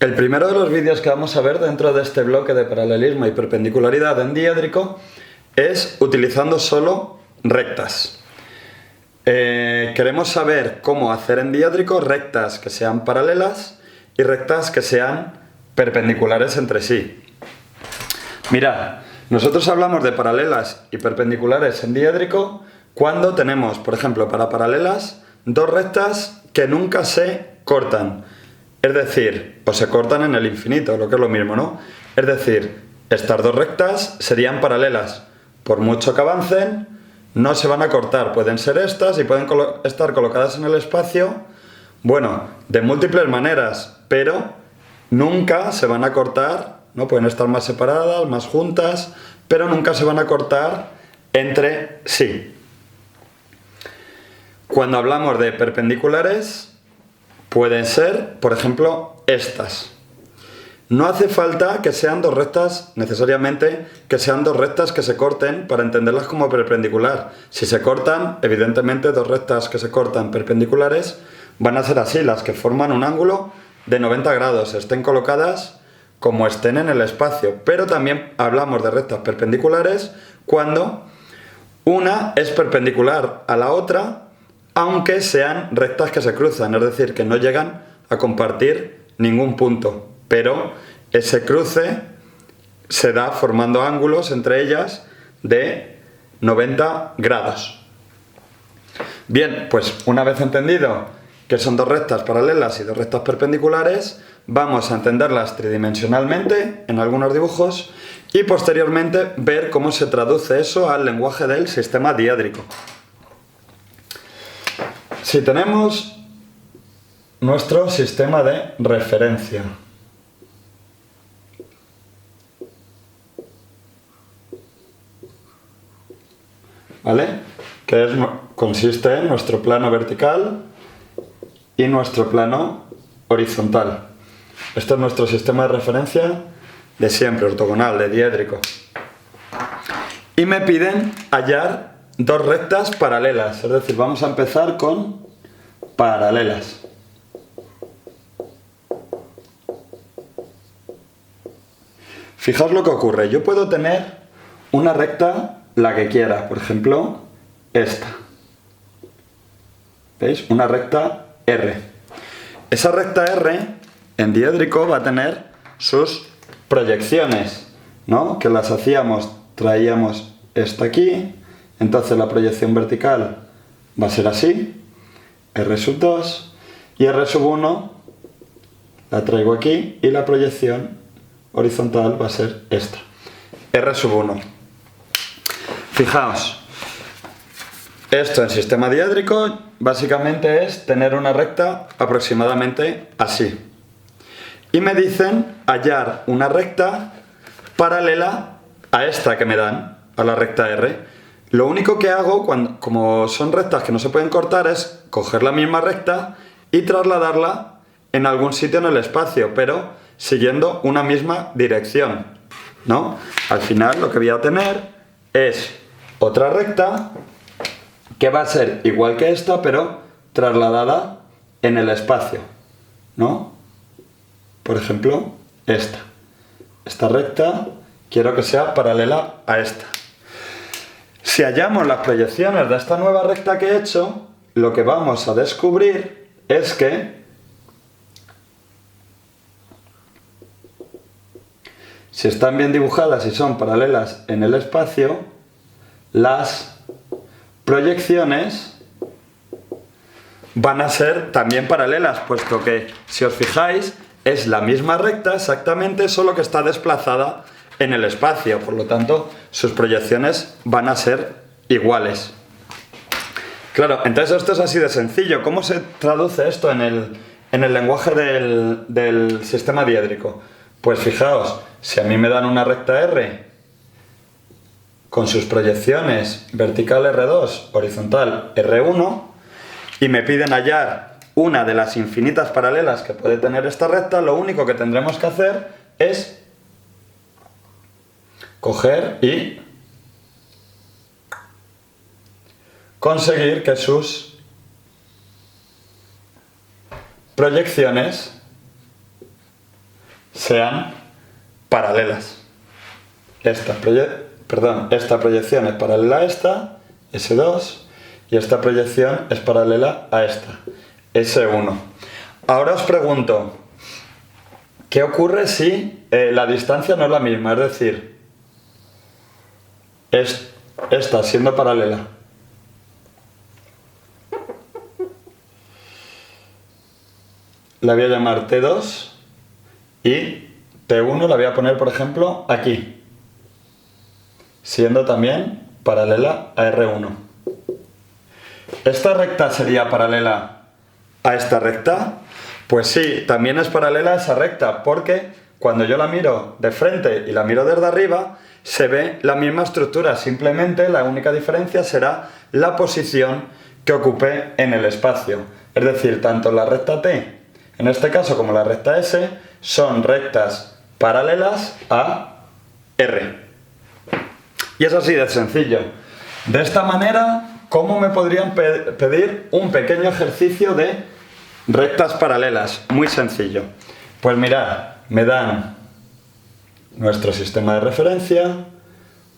El primero de los vídeos que vamos a ver dentro de este bloque de paralelismo y perpendicularidad en diédrico es utilizando solo rectas. Queremos saber cómo hacer en diédrico rectas que sean paralelas y rectas que sean perpendiculares entre sí. Mirad, nosotros hablamos de paralelas y perpendiculares en diédrico cuando tenemos, por ejemplo, para paralelas, dos rectas que nunca se cortan. Es decir, o se cortan en el infinito, lo que es lo mismo, ¿no? Es decir, estas dos rectas serían paralelas. Por mucho que avancen, no se van a cortar. Pueden ser estas y pueden estar colocadas en el espacio, bueno, de múltiples maneras, pero nunca se van a cortar, ¿no? Pueden estar más separadas, más juntas, pero nunca se van a cortar entre sí. Cuando hablamos de perpendiculares, pueden ser, por ejemplo, estas. No hace falta que sean dos rectas, necesariamente, que sean dos rectas que se corten para entenderlas como perpendicular. Si se cortan, evidentemente dos rectas que se cortan perpendiculares van a ser así, las que forman un ángulo de 90 grados, estén colocadas como estén en el espacio. Pero también hablamos de rectas perpendiculares cuando una es perpendicular a la otra, aunque sean rectas que se cruzan, es decir, que no llegan a compartir ningún punto, pero ese cruce se da formando ángulos entre ellas de 90 grados. Bien, pues una vez entendido que son dos rectas paralelas y dos rectas perpendiculares, vamos a entenderlas tridimensionalmente en algunos dibujos y posteriormente ver cómo se traduce eso al lenguaje del sistema diédrico. Si tenemos nuestro sistema de referencia, ¿vale? Consiste en nuestro plano vertical y nuestro plano horizontal. Este es nuestro sistema de referencia de siempre, ortogonal, de diédrico. Y me piden hallar dos rectas paralelas, es decir, vamos a empezar con paralelas. Fijaos lo que ocurre, yo puedo tener una recta, la que quiera, por ejemplo, esta. ¿Veis? Una recta R. Esa recta R, en diédrico, va a tener sus proyecciones, ¿no? Que las hacíamos, traíamos esta aquí. Entonces la proyección vertical va a ser así, R sub 2, y R sub 1 la traigo aquí, y la proyección horizontal va a ser esta, R sub 1. Fijaos, esto en sistema diédrico básicamente es tener una recta aproximadamente así. Y me dicen hallar una recta paralela a esta que me dan, a la recta R. Lo único que hago, como son rectas que no se pueden cortar, es coger la misma recta y trasladarla en algún sitio en el espacio, pero siguiendo una misma dirección, ¿no? Al final lo que voy a tener es otra recta que va a ser igual que esta, pero trasladada en el espacio, ¿no? Por ejemplo, esta. Esta recta quiero que sea paralela a esta. Si hallamos las proyecciones de esta nueva recta que he hecho, lo que vamos a descubrir es que si están bien dibujadas y son paralelas en el espacio, las proyecciones van a ser también paralelas, puesto que, si os fijáis, es la misma recta exactamente, solo que está desplazada en el espacio, por lo tanto sus proyecciones van a ser iguales. Claro, entonces esto es así de sencillo. ¿Cómo se traduce esto en el lenguaje del sistema diédrico? Pues fijaos, si a mí me dan una recta R con sus proyecciones vertical R2, horizontal R1, y me piden hallar una de las infinitas paralelas que puede tener esta recta, lo único que tendremos que hacer es coger y conseguir que sus proyecciones sean paralelas. Esta proyección es paralela a esta, S2, y esta proyección es paralela a esta, S1. Ahora os pregunto, ¿qué ocurre si la distancia no es la misma? Es decir, esta siendo paralela. La voy a llamar T2 y T1 la voy a poner, por ejemplo, aquí, siendo también paralela a R1. ¿Esta recta sería paralela a esta recta? Pues sí, también es paralela a esa recta, porque cuando yo la miro de frente y la miro desde arriba, se ve la misma estructura, simplemente la única diferencia será la posición que ocupe en el espacio. Es decir, tanto la recta T, en este caso, como la recta S, son rectas paralelas a R. Y es así de sencillo. De esta manera, ¿cómo me podrían pedir un pequeño ejercicio de rectas paralelas? Muy sencillo. Pues mirad, me dan nuestro sistema de referencia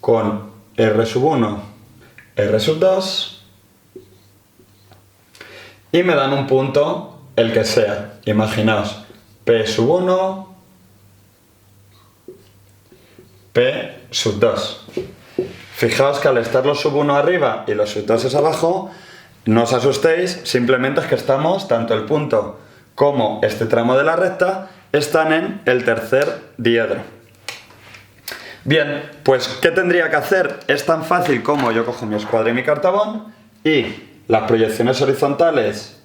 con R1, R2 y me dan un punto, el que sea. Imaginaos, P1, P2. Fijaos que al estar los sub 1 arriba y los sub 2 abajo, no os asustéis, simplemente es que estamos, tanto el punto como este tramo de la recta, están en el tercer diedro. Bien, pues ¿qué tendría que hacer? Es tan fácil como yo cojo mi escuadra y mi cartabón y las proyecciones horizontales.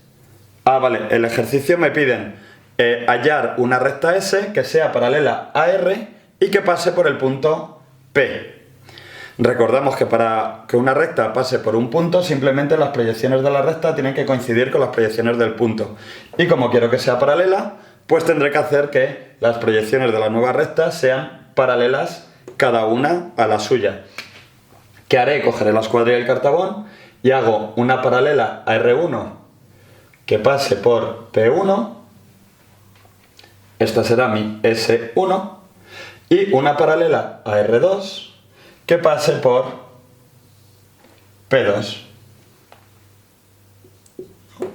Vale, el ejercicio me piden hallar una recta S que sea paralela a R y que pase por el punto P. Recordamos que para que una recta pase por un punto, simplemente las proyecciones de la recta tienen que coincidir con las proyecciones del punto. Y como quiero que sea paralela, pues tendré que hacer que las proyecciones de la nueva recta sean paralelas cada una a la suya. ¿Qué haré? Cogeré la escuadra y el cartabón y hago una paralela a R1 que pase por P1, esta será mi S1, y una paralela a R2 que pase por P2.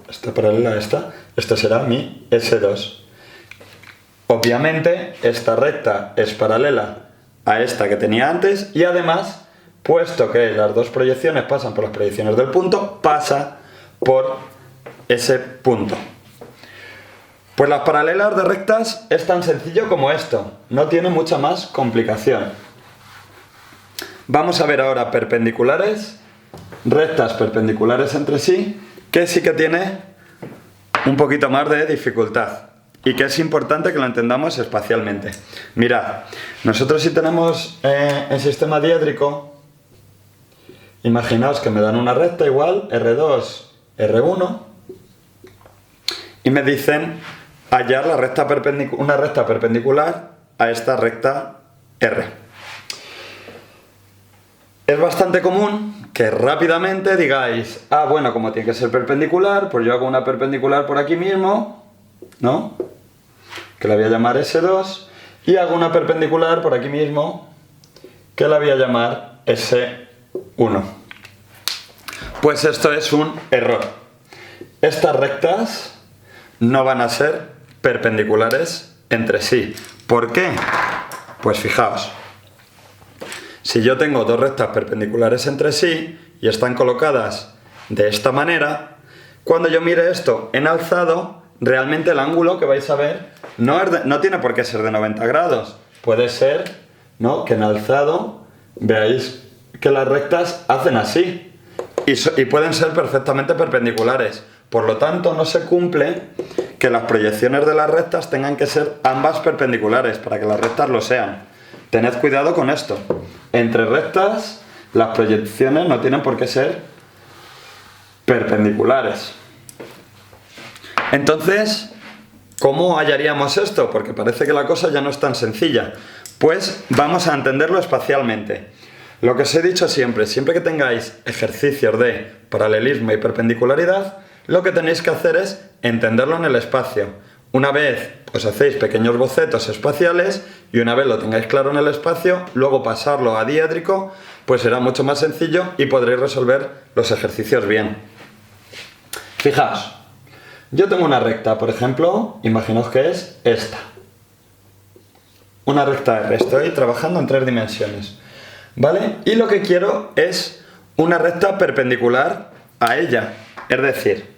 Esta paralela a esta será mi S2. Obviamente esta recta es paralela a esta que tenía antes y además, puesto que las dos proyecciones pasan por las proyecciones del punto, pasa por ese punto. Pues las paralelas de rectas es tan sencillo como esto, no tiene mucha más complicación. Vamos a ver ahora perpendiculares, rectas perpendiculares entre sí, que sí que tiene un poquito más de dificultad y que es importante que lo entendamos espacialmente. Mirad, nosotros si tenemos el sistema diédrico, imaginaos que me dan una recta igual, R2, R1, y me dicen hallar una recta perpendicular a esta recta R. Es bastante común que rápidamente digáis, bueno, como tiene que ser perpendicular, pues yo hago una perpendicular por aquí mismo, ¿no? Que la voy a llamar S2, y hago una perpendicular por aquí mismo, que la voy a llamar S1. Pues esto es un error. Estas rectas no van a ser perpendiculares entre sí. ¿Por qué? Pues fijaos, si yo tengo dos rectas perpendiculares entre sí y están colocadas de esta manera, cuando yo mire esto en alzado, realmente el ángulo que vais a ver no tiene por qué ser de 90 grados. Puede ser, ¿no?, que en alzado veáis que las rectas hacen así y pueden ser perfectamente perpendiculares. Por lo tanto, no se cumple que las proyecciones de las rectas tengan que ser ambas perpendiculares para que las rectas lo sean. Tened cuidado con esto. Entre rectas, las proyecciones no tienen por qué ser perpendiculares. Entonces, ¿cómo hallaríamos esto? Porque parece que la cosa ya no es tan sencilla. Pues vamos a entenderlo espacialmente. Lo que os he dicho siempre que tengáis ejercicios de paralelismo y perpendicularidad, lo que tenéis que hacer es entenderlo en el espacio. una vez os hacéis pequeños bocetos espaciales y una vez lo tengáis claro en el espacio, luego pasarlo a diédrico, pues será mucho más sencillo y podréis resolver los ejercicios bien. Fijaos, yo tengo una recta, por ejemplo, imaginaos que es esta. Una recta R, estoy trabajando en 3 dimensiones, ¿vale? Y lo que quiero es una recta perpendicular a ella, es decir,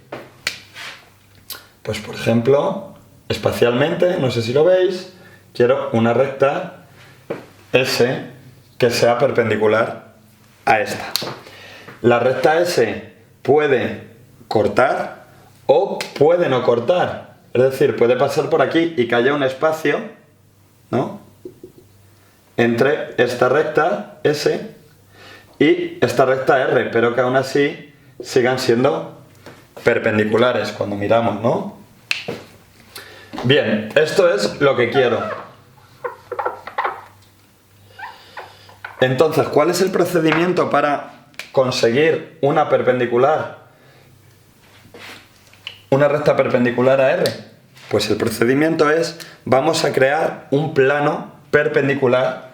pues por ejemplo, espacialmente, no sé si lo veis, quiero una recta S que sea perpendicular a esta. La recta S puede cortar o puede no cortar, es decir, puede pasar por aquí y que haya un espacio, ¿no?, entre esta recta S y esta recta R, pero que aún así sigan siendo perpendiculares cuando miramos, ¿no? Bien, esto es lo que quiero. Entonces, ¿cuál es el procedimiento para conseguir una perpendicular, una recta perpendicular a R? Pues el procedimiento es, vamos a crear un plano perpendicular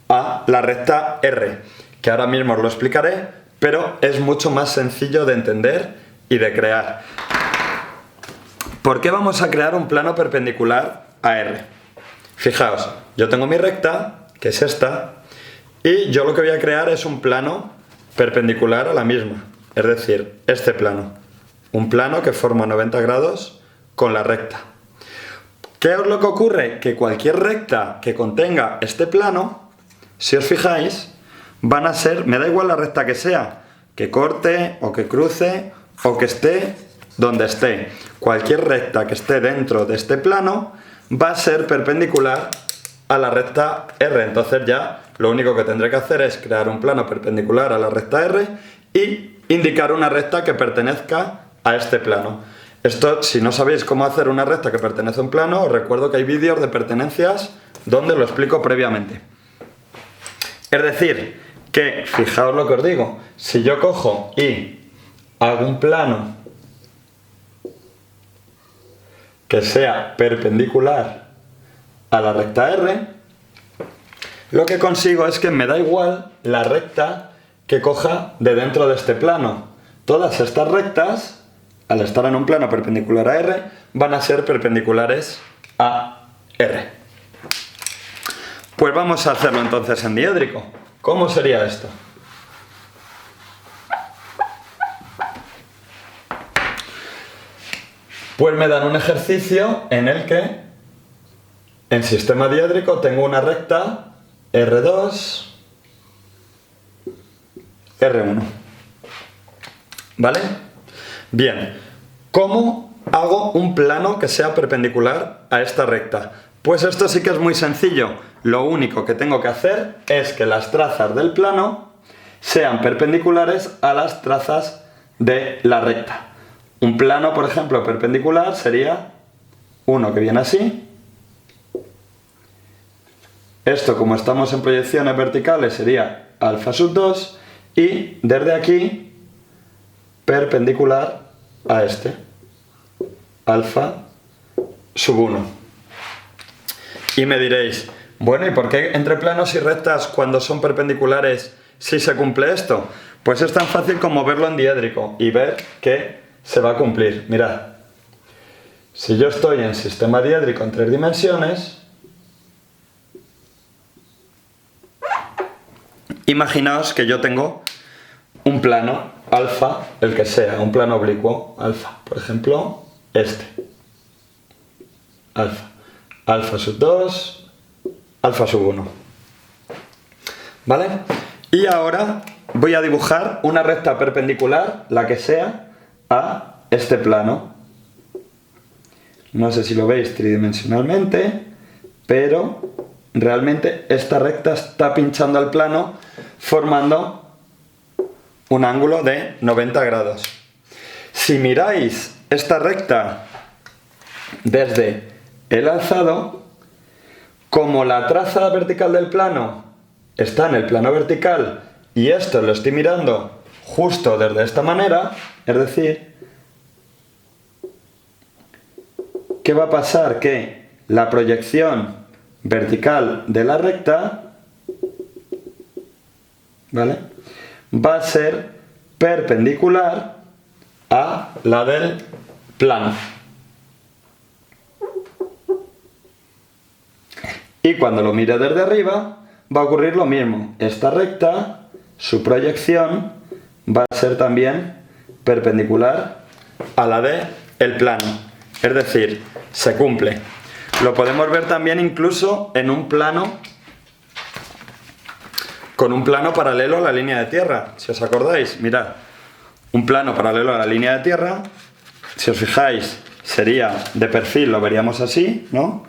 a la recta R, que ahora mismo os lo explicaré, pero es mucho más sencillo de entender y de crear. ¿Por qué vamos a crear un plano perpendicular a R? Fijaos, yo tengo mi recta, que es esta, y yo lo que voy a crear es un plano perpendicular a la misma, es decir, este plano. Un plano que forma 90 grados con la recta. ¿Qué es lo que ocurre? Que cualquier recta que contenga este plano, si os fijáis, van a ser, me da igual la recta que sea, que corte o que cruce o que esté donde esté. Cualquier recta que esté dentro de este plano va a ser perpendicular a la recta R. Entonces ya lo único que tendré que hacer es crear un plano perpendicular a la recta R y indicar una recta que pertenezca a este plano. Esto, si no sabéis cómo hacer una recta que pertenece a un plano, os recuerdo que hay vídeos de pertenencias donde lo explico previamente. Es decir, que, fijaos lo que os digo, si yo cojo y hago un plano que sea perpendicular a la recta R, lo que consigo es que me da igual la recta que coja de dentro de este plano. Todas estas rectas, al estar en un plano perpendicular a R, van a ser perpendiculares a R. Pues vamos a hacerlo entonces en diédrico. ¿Cómo sería esto? Pues me dan un ejercicio en el que en sistema diédrico tengo una recta R2, R1. ¿Vale? Bien, ¿cómo hago un plano que sea perpendicular a esta recta? Pues esto sí que es muy sencillo. Lo único que tengo que hacer es que las trazas del plano sean perpendiculares a las trazas de la recta. Un plano, por ejemplo, perpendicular sería uno que viene así. Esto, como estamos en proyecciones verticales, sería alfa sub 2 y desde aquí perpendicular a este, alfa sub 1. Y me diréis, bueno, ¿y por qué entre planos y rectas cuando son perpendiculares sí se cumple esto? Pues es tan fácil como verlo en diédrico y ver que se va a cumplir. Mirad, si yo estoy en sistema diédrico en 3 dimensiones, imaginaos que yo tengo un plano alfa, el que sea, un plano oblicuo alfa, por ejemplo, este. Alfa. Alfa sub 2, alfa sub 1. ¿Vale? Y ahora voy a dibujar una recta perpendicular, la que sea, a este plano. No sé si lo veis tridimensionalmente, pero realmente esta recta está pinchando al plano formando un ángulo de 90 grados. Si miráis esta recta desde el alzado, como la traza vertical del plano está en el plano vertical y esto lo estoy mirando justo desde esta manera, es decir, ¿qué va a pasar? Que la proyección vertical de la recta, ¿vale?, va a ser perpendicular a la del plano. Y cuando lo mire desde arriba, va a ocurrir lo mismo. Esta recta, su proyección, va a ser también perpendicular a la del plano. Es decir, se cumple. Lo podemos ver también incluso en un plano, con un plano paralelo a la línea de tierra. Si os acordáis, mirad, un plano paralelo a la línea de tierra, si os fijáis, sería de perfil, lo veríamos así, ¿no?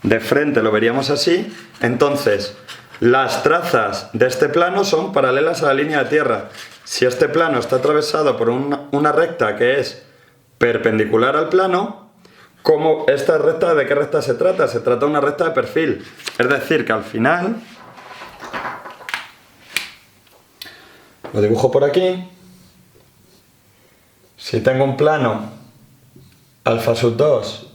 De frente lo veríamos así. Entonces, las trazas de este plano son paralelas a la línea de tierra. Si este plano está atravesado por una recta que es perpendicular al plano, ¿cómo esta recta, de qué recta se trata? Se trata de una recta de perfil. Es decir, que al final, lo dibujo por aquí, si tengo un plano alfa sub 2,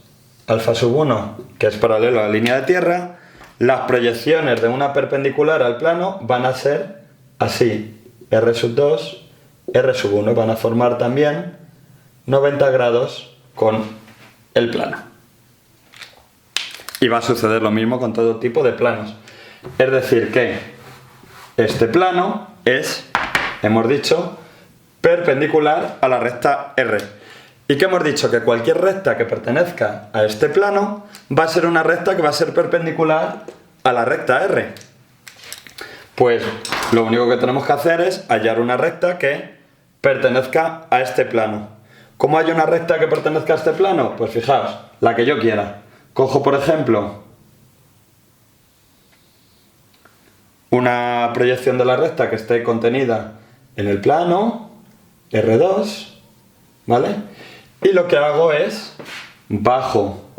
alfa sub 1, que es paralelo a la línea de tierra, las proyecciones de una perpendicular al plano van a ser así, R sub 2, R sub 1, van a formar también 90 grados con el plano. Y va a suceder lo mismo con todo tipo de planos. Es decir que este plano es, hemos dicho, perpendicular a la recta R. ¿Y qué hemos dicho? Que cualquier recta que pertenezca a este plano va a ser una recta que va a ser perpendicular a la recta R. Pues lo único que tenemos que hacer es hallar una recta que pertenezca a este plano. ¿Cómo hay una recta que pertenezca a este plano? Pues fijaos, la que yo quiera. Cojo, por ejemplo, una proyección de la recta que esté contenida en el plano R2, ¿vale? Y lo que hago es, bajo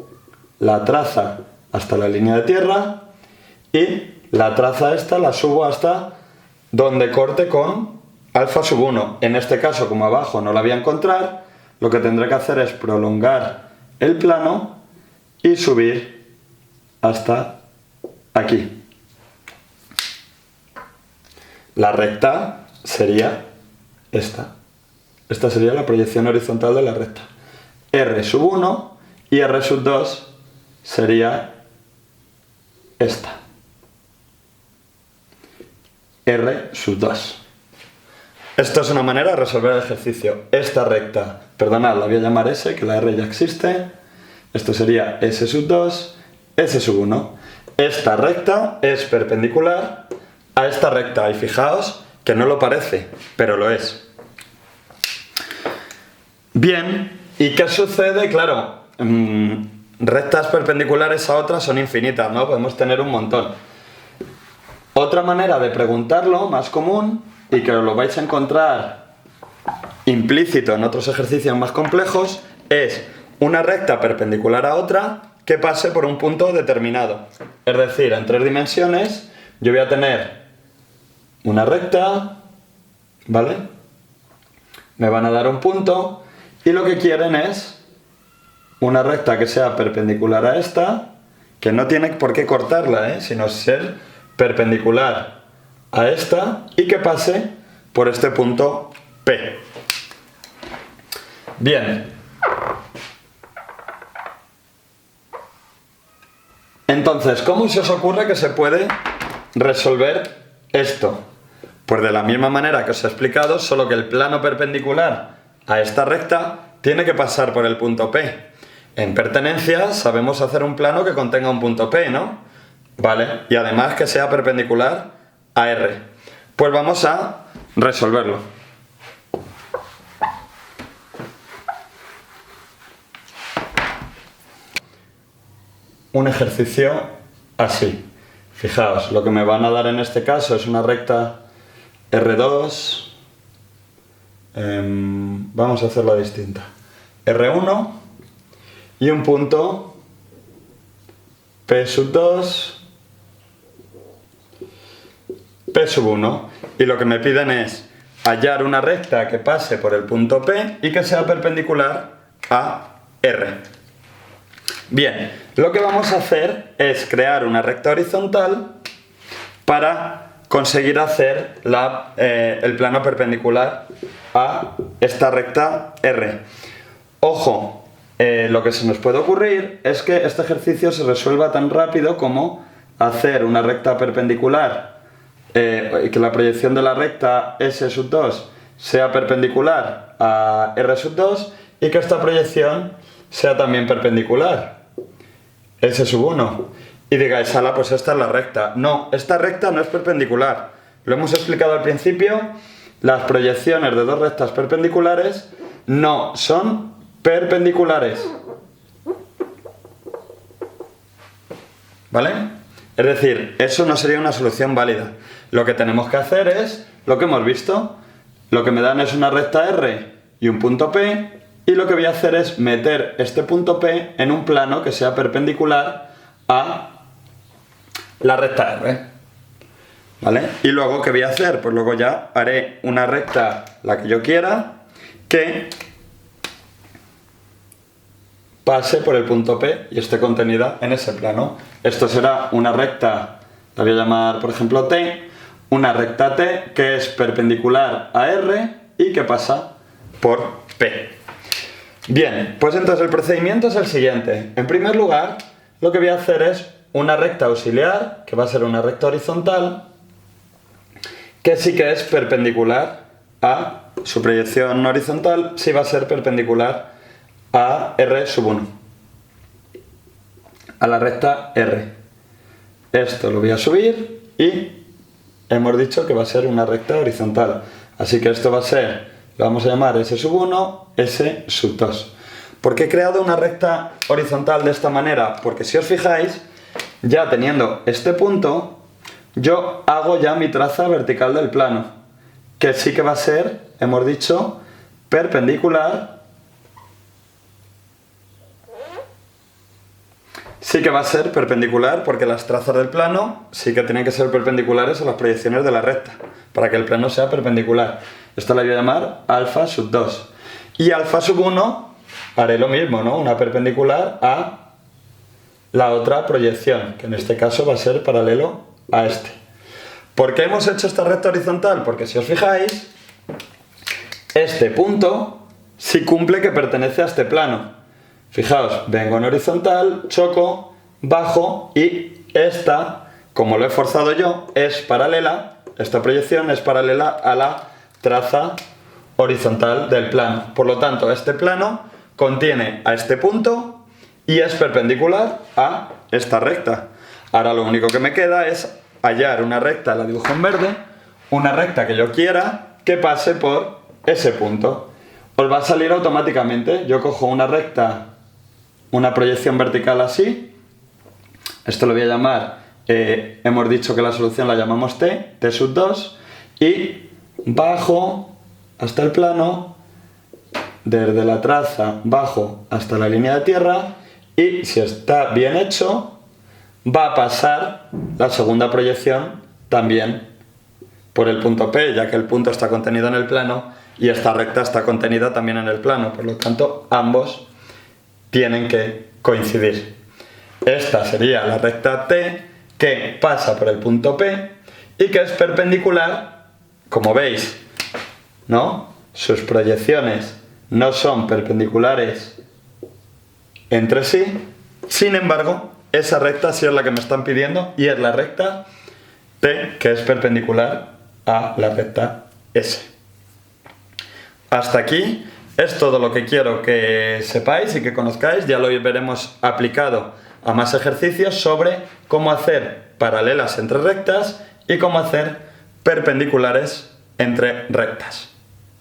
la traza hasta la línea de tierra y la traza esta la subo hasta donde corte con alfa sub 1. En este caso, como abajo no la voy a encontrar, lo que tendré que hacer es prolongar el plano y subir hasta aquí. La recta sería esta. Esta sería la proyección horizontal de la recta. R sub 1 y R sub 2 sería esta. R sub 2. Esto es una manera de resolver el ejercicio. Esta recta, perdonad, la voy a llamar S, que la R ya existe. Esto sería S sub 2, S sub 1. Esta recta es perpendicular a esta recta. Y fijaos que no lo parece, pero lo es. Bien, ¿y qué sucede? Claro, rectas perpendiculares a otras son infinitas, ¿no? Podemos tener un montón. Otra manera de preguntarlo, más común, y que os lo vais a encontrar implícito en otros ejercicios más complejos, es una recta perpendicular a otra que pase por un punto determinado. Es decir, en 3 dimensiones yo voy a tener una recta, ¿vale? Me van a dar un punto y lo que quieren es una recta que sea perpendicular a esta, que no tiene por qué cortarla, sino ser perpendicular a esta y que pase por este punto P. Bien. Entonces, ¿cómo se os ocurre que se puede resolver esto? Pues de la misma manera que os he explicado, solo que el plano perpendicular a esta recta tiene que pasar por el punto P. En pertenencia sabemos hacer un plano que contenga un punto P, ¿no? Vale, y además que sea perpendicular a R. Pues vamos a resolverlo. Un ejercicio así. Fijaos, lo que me van a dar en este caso es una recta R2. Vamos a hacerla distinta. R1 y un punto P sub 2, P sub 1. Y lo que me piden es hallar una recta que pase por el punto P y que sea perpendicular a R. Bien, lo que vamos a hacer es crear una recta horizontal para conseguir hacer el plano perpendicular a esta recta R. Ojo, lo que se nos puede ocurrir es que este ejercicio se resuelva tan rápido como hacer una recta perpendicular, que la proyección de la recta S2 sea perpendicular a R2 y que esta proyección sea también perpendicular, S1. Y digáis, ala, pues esta es la recta. No, esta recta no es perpendicular. Lo hemos explicado al principio, las proyecciones de dos rectas perpendiculares no son perpendiculares. ¿Vale? Es decir, eso no sería una solución válida. Lo que tenemos que hacer es lo que hemos visto. Lo que me dan es una recta R y un punto P, y lo que voy a hacer es meter este punto P en un plano que sea perpendicular a la recta R. ¿Vale? Y luego, ¿qué voy a hacer? Pues luego ya haré una recta, la que yo quiera, que pase por el punto P y esté contenida en ese plano. Esto será una recta, la voy a llamar por ejemplo T, una recta T que es perpendicular a R y que pasa por P. Bien, pues entonces el procedimiento es el siguiente. En primer lugar, lo que voy a hacer es una recta auxiliar, que va a ser una recta horizontal, que sí que es perpendicular a su proyección horizontal, sí va a ser perpendicular a R1, a la recta R. Esto lo voy a subir y hemos dicho que va a ser una recta horizontal. Así que esto va a ser, lo vamos a llamar S1, S2. ¿Por qué he creado una recta horizontal de esta manera? Porque si os fijáis, ya teniendo este punto, yo hago ya mi traza vertical del plano, que sí que va a ser, hemos dicho, perpendicular. Sí que va a ser perpendicular porque las trazas del plano sí que tienen que ser perpendiculares a las proyecciones de la recta, para que el plano sea perpendicular. Esto la voy a llamar alfa2. Y alfa1 haré lo mismo, ¿no? Una perpendicular a la otra proyección, que en este caso va a ser paralelo a este. ¿Por qué hemos hecho esta recta horizontal? Porque si os fijáis, este punto sí cumple que pertenece a este plano. Fijaos, vengo en horizontal, choco, bajo y esta, como lo he forzado yo, es paralela, esta proyección es paralela a la traza horizontal del plano. Por lo tanto, este plano contiene a este punto y es perpendicular a esta recta. Ahora lo único que me queda es hallar una recta, la dibujo en verde, una recta que yo quiera que pase por ese punto. Os va a salir automáticamente. Yo cojo una recta, una proyección vertical así, esto lo voy a llamar, hemos dicho que la solución la llamamos T, T2, y bajo hasta el plano, desde la traza bajo hasta la línea de tierra, y si está bien hecho, va a pasar la segunda proyección también por el punto P, ya que el punto está contenido en el plano y esta recta está contenida también en el plano, por lo tanto ambos tienen que coincidir. Esta sería la recta T que pasa por el punto P y que es perpendicular, como veis, ¿no? Sus proyecciones no son perpendiculares entre sí, sin embargo, esa recta sí es la que me están pidiendo y es la recta P que es perpendicular a la recta S. Hasta aquí es todo lo que quiero que sepáis y que conozcáis. Ya lo veremos aplicado a más ejercicios sobre cómo hacer paralelas entre rectas y cómo hacer perpendiculares entre rectas.